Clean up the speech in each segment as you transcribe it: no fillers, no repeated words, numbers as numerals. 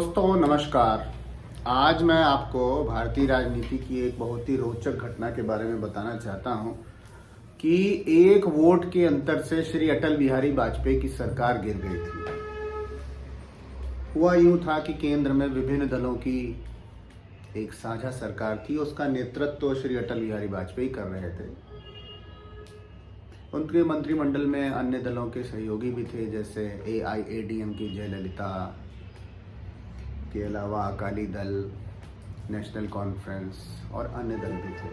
दोस्तों नमस्कार। आज मैं आपको भारतीय राजनीति की एक बहुत ही रोचक घटना के बारे में बताना चाहता हूं कि एक वोट के अंतर से श्री अटल बिहारी वाजपेयी की सरकार गिर गई थी। हुआ यूं था कि केंद्र में विभिन्न दलों की एक साझा सरकार थी। उसका नेतृत्व श्री अटल बिहारी वाजपेयी कर रहे थे। उनके मंत्रिमंडल में अन्य दलों के सहयोगी भी थे, जैसे AIADM की जयललिता के अलावा अकाली दल, नेशनल कॉन्फ्रेंस और अन्य दल भी थे।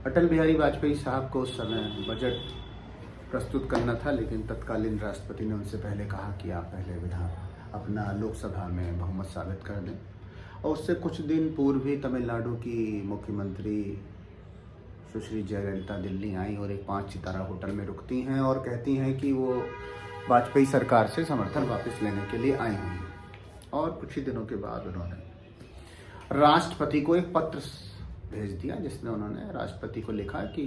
अटल बिहारी वाजपेयी साहब को उस समय बजट प्रस्तुत करना था, लेकिन तत्कालीन राष्ट्रपति ने उनसे पहले कहा कि आप पहले अपना लोकसभा में बहुमत साबित कर दें। और उससे कुछ दिन पूर्व ही तमिलनाडु की मुख्यमंत्री सुश्री जयललिता दिल्ली आई और एक 5 सितारा होटल में रुकती हैं और कहती हैं कि वो वाजपेयी सरकार से समर्थन वापस लेने के लिए आई हुई। और कुछ ही दिनों के बाद उन्होंने राष्ट्रपति को एक पत्र भेज दिया, जिसमें उन्होंने राष्ट्रपति को लिखा कि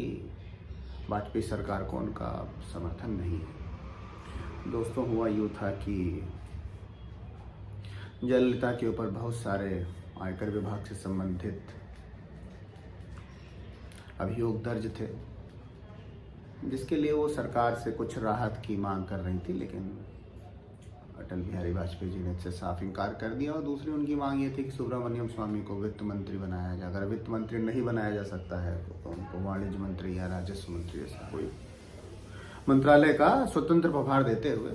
वाजपेयी सरकार को उनका समर्थन नहीं है। दोस्तों, हुआ यूँ था कि जयललिता के ऊपर बहुत सारे आयकर विभाग से संबंधित अभियोग दर्ज थे, जिसके लिए वो सरकार से कुछ राहत की मांग कर रही थी, लेकिन अटल बिहारी वाजपेयी जी ने इससे साफ इनकार कर दिया। और दूसरी उनकी मांग ये थी कि सुब्रमण्यम स्वामी को वित्त मंत्री बनाया जाए। अगर वित्त मंत्री नहीं बनाया जा सकता है तो उनको वाणिज्य मंत्री या राजस्व मंत्री ऐसा कोई मंत्रालय का स्वतंत्र प्रभार देते हुए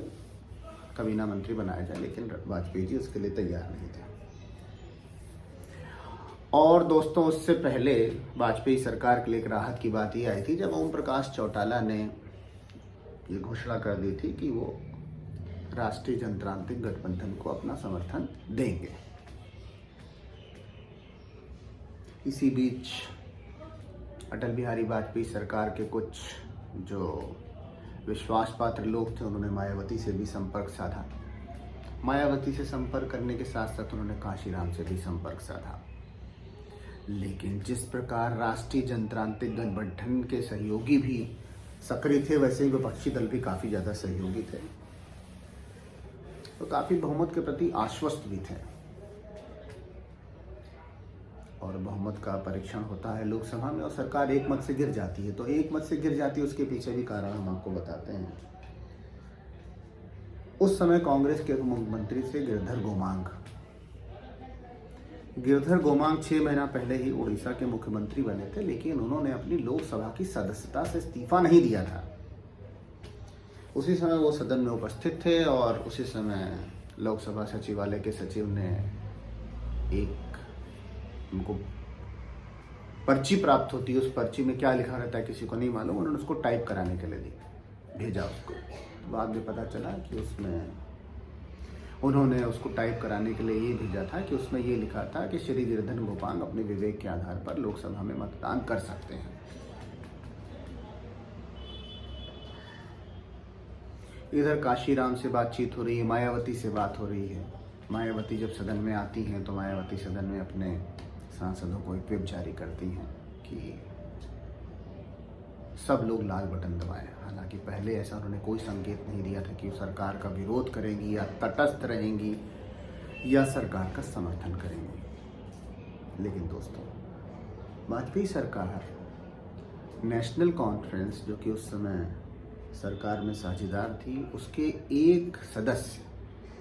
काबीना मंत्री बनाया जाए, लेकिन वाजपेयी जी उसके लिए तैयार नहीं थे। और दोस्तों, उससे पहले वाजपेयी सरकार के लिए एक राहत की बात ये आई थी जब ओम प्रकाश चौटाला ने ये घोषणा कर दी थी कि वो राष्ट्रीय जनतांत्रिक गठबंधन को अपना समर्थन देंगे। इसी बीच अटल बिहारी वाजपेयी सरकार के कुछ जो विश्वास पात्र लोग थे, उन्होंने मायावती से भी संपर्क साधा। मायावती से संपर्क करने के साथ साथ उन्होंने काशीराम से भी संपर्क साधा। लेकिन जिस प्रकार राष्ट्रीय जनतांत्रिक गठबंधन के सहयोगी भी सक्रिय थे, वैसे ही विपक्षी दल भी काफ़ी ज़्यादा सहयोगी थे तो काफ़ी बहुमत के प्रति आश्वस्त भी थे। और बहुमत का परीक्षण होता है लोकसभा में और सरकार एक मत से गिर जाती है। तो एक मत से गिर जाती है, उसके पीछे भी कारण हम आपको बताते हैं। उस समय कांग्रेस के मुख्यमंत्री थे गिरधर गोमांग। गिरधर गोमांग 6 महीना पहले ही उड़ीसा के मुख्यमंत्री बने थे, लेकिन उन्होंने अपनी लोकसभा की सदस्यता से इस्तीफा नहीं दिया था। उसी समय वो सदन में उपस्थित थे और उसी समय लोकसभा सचिवालय के सचिव ने एक उनको पर्ची प्राप्त होती है। उस पर्ची में क्या लिखा रहता है किसी को नहीं मालूम। उन्होंने उसको टाइप कराने के लिए भेजा उसको। बाद में पता चला कि उसमें उन्होंने उसको टाइप कराने के लिए ये भेजा था कि उसमें ये लिखा था कि श्री गिरधर गोमांग अपने विवेक के आधार पर लोकसभा में मतदान कर सकते हैं। इधर काशीराम से बातचीत हो रही है, मायावती से बात हो रही है। मायावती जब सदन में आती हैं तो मायावती सदन में अपने सांसदों को एक व्हिप जारी करती हैं कि सब लोग लाल बटन दबाएं। हालांकि पहले ऐसा उन्होंने कोई संकेत नहीं दिया था कि वो सरकार का विरोध करेंगी या तटस्थ रहेंगी या सरकार का समर्थन करेंगी। लेकिन दोस्तों, वाजपेयी सरकार नेशनल कॉन्फ्रेंस, जो कि उस समय सरकार में साझेदार थी, उसके एक सदस्य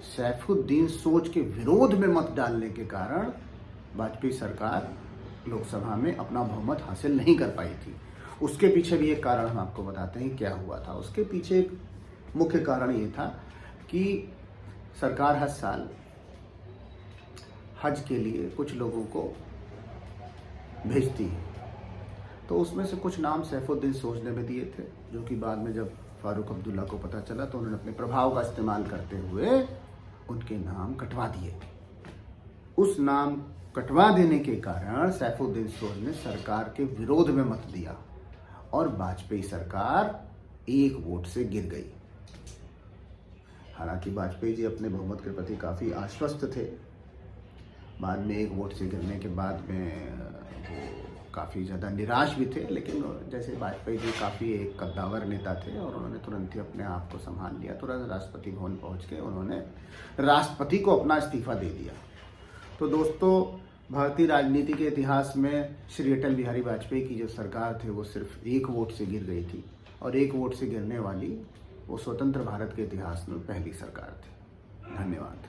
सैफुद्दीन सोच के विरोध में मत डालने के कारण वाजपेयी सरकार लोकसभा में अपना बहुमत हासिल नहीं कर पाई थी। उसके पीछे भी एक कारण हम आपको बताते हैं क्या हुआ था। उसके पीछे एक मुख्य कारण ये था कि सरकार हर साल हज के लिए कुछ लोगों को भेजती है। तो उसमें से कुछ नाम सैफुद्दीन सोच ने भी दिए थे, जो कि बाद में जब फारूक अब्दुल्ला को पता चला तो उन्होंने अपने प्रभाव का इस्तेमाल करते हुए उनके नाम कटवा दिए। उस नाम कटवा देने के कारण सैफुद्दीन सोज ने सरकार के विरोध में मत दिया और वाजपेयी सरकार एक वोट से गिर गई। हालांकि वाजपेयी जी अपने बहुमत के प्रति काफ़ी आश्वस्त थे। बाद में एक वोट से गिरने के बाद में वो काफ़ी ज़्यादा निराश भी थे, लेकिन जैसे वाजपेयी जी काफ़ी एक कद्दावर नेता थे और उन्होंने तुरंत ही अपने आप को संभाल लिया। तुरंत राष्ट्रपति भवन पहुंच के उन्होंने राष्ट्रपति को अपना इस्तीफा दे दिया। तो दोस्तों, भारतीय राजनीति के इतिहास में श्री अटल बिहारी वाजपेयी की जो सरकार थी वो सिर्फ एक वोट से गिर गई थी, और एक वोट से गिरने वाली वो स्वतंत्र भारत के इतिहास में पहली सरकार थी। धन्यवाद।